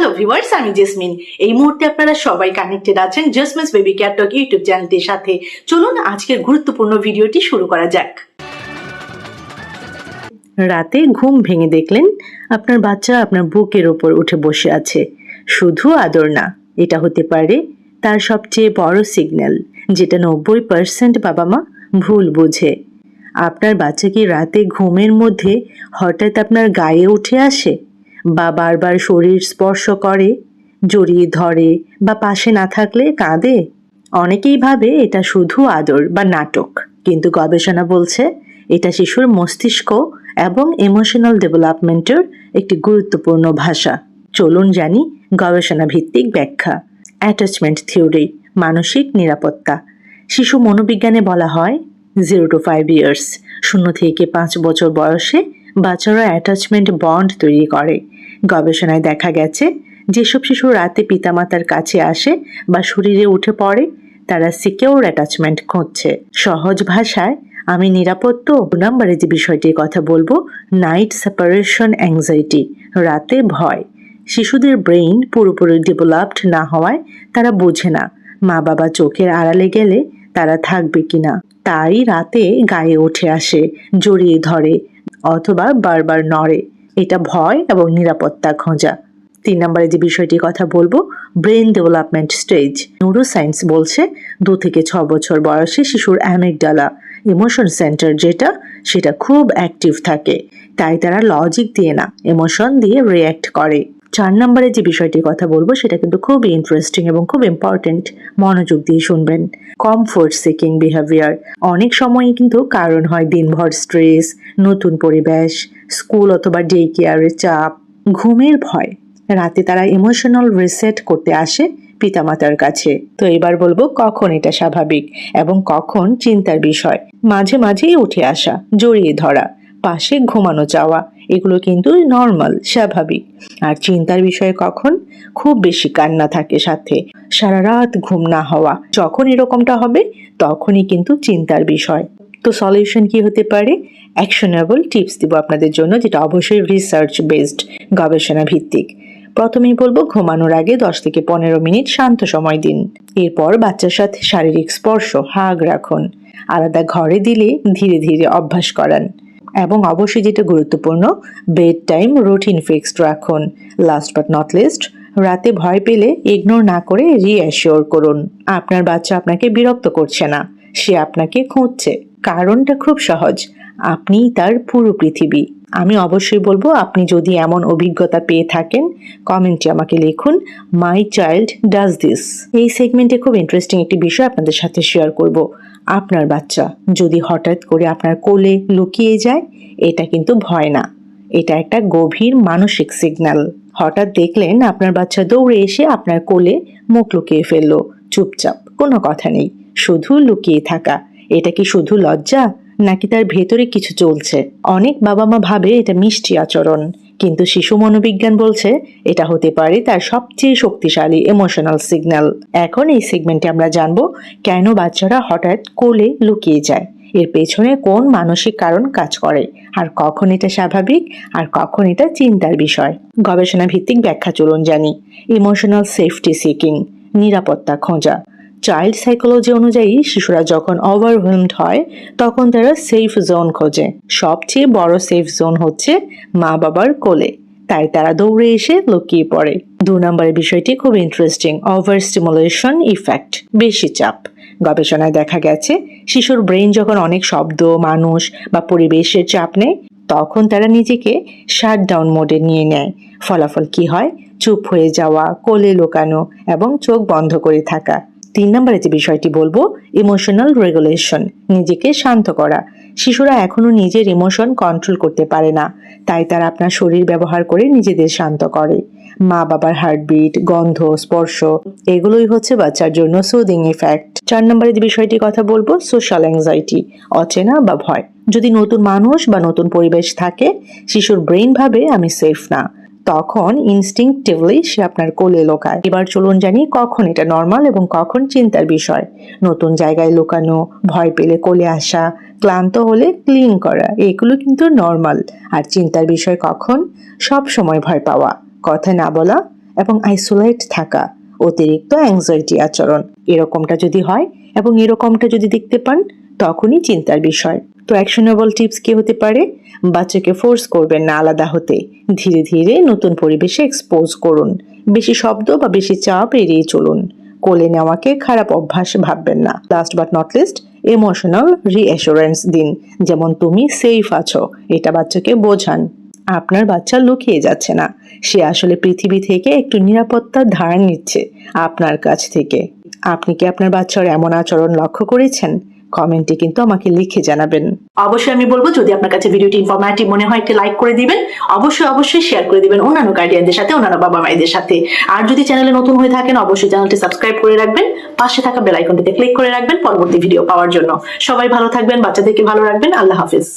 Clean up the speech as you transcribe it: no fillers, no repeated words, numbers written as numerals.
Hello viewers, আমি jasmine. এই মুহূর্তে আপনারা সবাই কানেক্টেড আছেন জেসমিনস বেবি কেয়ার টক ইউটিউব চ্যানেলটির সাথে। চলুন আজকের গুরুত্বপূর্ণ ভিডিওটি শুরু করা যাক। রাতে ঘুম ভেঙে দেখলেন আপনার বাচ্চা আপনার বুকের ওপর উঠে বসে আছে। শুধু আদর না, এটা হতে পারে তার সবচেয়ে বড় সিগন্যাল, যেটা 90% বাবা মা ভুল বোঝে। আপনার বাচ্চা কি রাতে ঘুমের মধ্যে হঠাৎ আপনার গায়ে উঠে আসে, বা বারবার শরীর স্পর্শ করে, জড়িয়ে ধরে, বা পাশে না থাকলে কাঁদে? অনেকেই ভাবে এটা শুধু আদর বা নাটক, কিন্তু গবেষণা বলছে এটা শিশুর মস্তিষ্ক এবং ইমোশনাল ডেভেলপমেন্টের একটি গুরুত্বপূর্ণ ভাষা। চলুন জানি গবেষণা ভিত্তিক ব্যাখ্যা। অ্যাটাচমেন্ট থিওরি, মানসিক নিরাপত্তা। শিশু মনোবিজ্ঞানে বলা হয় 0 to 5 years, 0 থেকে 5 বছর বয়সে বাচ্চারা অ্যাটাচমেন্ট বন্ড তৈরি করে। গবেষণায় দেখা গেছে যেসব শিশু রাতে পিতামাতার কাছে আসে বা শরীরে উঠে পড়ে, তারা সিকিউর অ্যাটাচমেন্ট খুঁজছে। সহজ ভাষায় আমি নিরাপদ তো। 2 নম্বরে যে বিষয়টির কথা বলবো, নাইট সেপারেশন অ্যাংজাইটি, রাতে ভয়। শিশুদের ব্রেইন পুরোপুরি ডেভেলপড না হওয়ায় তারা বোঝে না মা বাবা চোখের আড়ালে গেলে তারা থাকবে কিনা, তাই রাতে গায়ে উঠে আসে, জড়িয়ে ধরে, অথবা বারবার নড়ে। এটা ভয় এবং নিরাপত্তা খোঁজা। 3 নম্বরে যে বিষয়টির কথা বলবো, ব্রেন ডেভেলপমেন্ট স্টেজ। নিউরোসায়েন্স বলছে 2 থেকে 6 বছর বয়সে শিশুর অ্যামিগডালা, ইমোশন সেন্টার সেটা খুব অ্যাক্টিভ থাকে, তাই তারা লজিক দিয়ে না, ইমোশন দিয়ে রিয়্যাক্ট করে। 4 নম্বরে যে বিষয়টির কথা বলবো সেটা কিন্তু খুব ইন্টারেস্টিং এবং খুব ইম্পর্টেন্ট, মনোযোগ দিয়ে শুনবেন। Comfort seeking behaviour. অনেক সময়ই কিন্তু কারণ হয় দিনভর স্ট্রেস, নতুন পরিবেশ, স্কুল অথবা ডে কেয়ারের চাপ, ঘুমের ভয়। রাতে তারা ইমোশনাল রিসেট করতে আসে পিতামাতার কাছে। তো এবার বলবো কখন এটা স্বাভাবিক এবং কখন চিন্তার বিষয়। মাঝে মাঝেই উঠে আসা, জড়িয়ে ধরা, পাশে ঘুমানো চাওয়া, এগুলো কিন্তু নর্মাল, স্বাভাবিক। আর চিন্তার বিষয়ে কখন? খুব বেশি কান্না থাকে সাথে, সারা রাত ঘুম না হওয়া, যখন এরকমটা হবে তখনই কিন্তু চিন্তার বিষয়। তো সলিউশন কি হতে পারে? অ্যাকশনেবল টিপস দিব আপনাদের জন্য, যেটা অবশ্যই রিসার্চ বেসড, গবেষণা ভিত্তিক। প্রথমেই বলবো, ঘুমানোর আগে 10 থেকে 15 মিনিট শান্ত সময় দিন। এরপর বাচ্চার সাথে শারীরিক স্পর্শ, হাগ রাখুন। আলাদা ঘরে দিলে ধীরে ধীরে অভ্যাস করান। এবং অবশ্যই যেটা গুরুত্বপূর্ণ, বেড টাইম রুটিন ফিক্সড রাখুন। লাস্ট বাট নট লিস্ট, রাতে ভয় পেলে ইগনোর না করে রিঅ্যাসিওর করুন আপনার বাচ্চা আপনাকে বিরক্ত করছে না, সে আপনাকে খুঁজছে। কারণটা খুব সহজ, আপনিই তার পুরো পৃথিবী। আমি অবশ্যই বলবো, আপনি যদি এমন অভিজ্ঞতা পেয়ে থাকেন কমেন্টে আমাকে লিখুন, মাই চাইল্ড ডাজ দিস। এই সেগমেন্টে খুব ইন্টারেস্টিং একটি বিষয় আপনাদের সাথে শেয়ার করব। আপনার বাচ্চা যদি হঠাৎ করে আপনার কোলে লুকিয়ে যায়, এটা কিন্তু ভয় না, এটা একটা গভীর মানসিক সিগন্যাল। হঠাৎ দেখলেন আপনার বাচ্চা দৌড়ে এসে আপনার কোলে মুখ লুকিয়ে ফেললো, চুপচাপ, কোনো কথা নেই, শুধু লুকিয়ে থাকা। এটা কি শুধু লজ্জা, নাকি তার ভেতরে কিছু চলছে? অনেক বাবা মা ভাবে এটা মিষ্টি আচরণ, কিন্তু শিশু মনোবিজ্ঞান বলছে এটা হতে পারে তার সবচেয়ে শক্তিশালী ইমোশনাল সিগন্যাল। এখন এই সেগমেন্টে আমরা জানবো কেন বাচ্চারা হঠাৎ কোলে লুকিয়ে যায়, এর পেছনে কোন মানসিক কারণ কাজ করে, আর কখন এটা স্বাভাবিক আর কখন এটা চিন্তার বিষয়। গবেষণা ভিত্তিক ব্যাখ্যা চলুন জানি। ইমোশনাল সেফটি সিকিং, নিরাপত্তা খোঁজা। চাইল্ড সাইকোলজি অনুযায়ী শিশুরা যখন ওভারওয়েলমড হয় তখন তারা সেফ জোন খোঁজে। সবচেয়ে বড় সেফ জোন হচ্ছে মা বাবার কোলে, তাই তারা দৌড়ে এসে লুকিয়ে পড়ে। 2 নম্বরের বিষয়টি খুব ইন্টারেস্টিং, ওভার স্টিমুলেশন ইফেক্ট, বেশি চাপ। গবেষণায় দেখা গেছে শিশুর ব্রেন যখন অনেক শব্দ, মানুষ বা পরিবেশের চাপ নেয়, তখন তারা নিজেকে শাটডাউন মোডে নিয়ে নেয়। ফলাফল কি হয়? চুপ হয়ে যাওয়া, কোলে লুকানো এবং চোখ বন্ধ করে থাকা। 3 নম্বরে যে বিষয়টি বলবো, ইমোশনাল রেগুলেশন, নিজেকে শান্ত করা। শিশুরা এখনো নিজের ইমোশন কন্ট্রোল করতে পারে না, তাই তারা আপনার শরীর ব্যবহার করে নিজেদের শান্ত করে। মা বাবার হার্টবিট, গন্ধ, স্পর্শ, এগুলোই হচ্ছে বাচ্চার জন্য সুদিং ইফেক্ট। 4 নম্বরে যে বিষয়টির কথা বলবো, সোশ্যাল অ্যাংজাইটি, অচেনা বা ভয়। যদি নতুন মানুষ বা নতুন পরিবেশ থাকে, শিশুর ব্রেন ভাবে আমি সেফ না, তখন ইনস্টিংক্টিভলি সে আপনার কোলে লুকায়। এবার চলুন জানি কখন এটা নর্মাল এবং কখন চিন্তার বিষয়। নতুন জায়গায় লুকানো, ভয় পেলে কোলে আসা, ক্লান্ত হলে ক্লিন করা, এগুলো কিন্তু নর্মাল। আর চিন্তার বিষয় কখন? সব সময় ভয় পাওয়া, কথা না বলা, এবং আইসোলেট থাকা, অতিরিক্ত অ্যাংজাইটি আচরণ, এরকমটা যদি হয় এবং এরকমটা যদি দেখতে পান তখনই চিন্তার বিষয়। তো অ্যাকশনেবল টিপস কি হতে পারে? বাচ্চাকে ফোর্স করবেন না আলাদা হতে, ধীরে ধীরে নতুন পরিবেশে এক্সপোজ করুন, বেশি শব্দ বা বেশি চাপ এড়িয়ে চলুন, কোলে নেওয়াকে খারাপ অভ্যাস ভাববেন না। Last but not list, emotional reassurance দিন, যেমন তুমি সেফ আছো, এটা বাচ্চাকে বোঝান। আপনার বাচ্চা লুকিয়ে যাচ্ছে না, সে আসলে পৃথিবী থেকে একটু নিরাপত্তার ধার নিচ্ছে আপনার কাছ থেকে। আপনি কি আপনার বাচ্চার এমন আচরণ লক্ষ্য করেছেন? কমেন্টে কিন্তু আমাকে লিখে জানাবেন। অবশ্যই আমি বলবো, যদি আপনার কাছে ভিডিওটি ইনফরমেটিভ মনে হয় একটি লাইক করে দিবেন, অবশ্যই শেয়ার করে দিবেন অন্যান্য গার্ডিয়ানদের সাথে, অন্যান্য বাবা মায়েদের সাথে। আর যদি চ্যানেলে নতুন হয়ে থাকেন অবশ্যই চ্যানেলটি সাবস্ক্রাইব করে রাখবেন, পাশে থাকা বেল আইকনটিতে ক্লিক করে রাখবেন পরবর্তী ভিডিও পাওয়ার জন্য। সবাই ভালো থাকবেন, বাচ্চাদেরকে ভালো রাখবেন। আল্লাহ হাফেজ।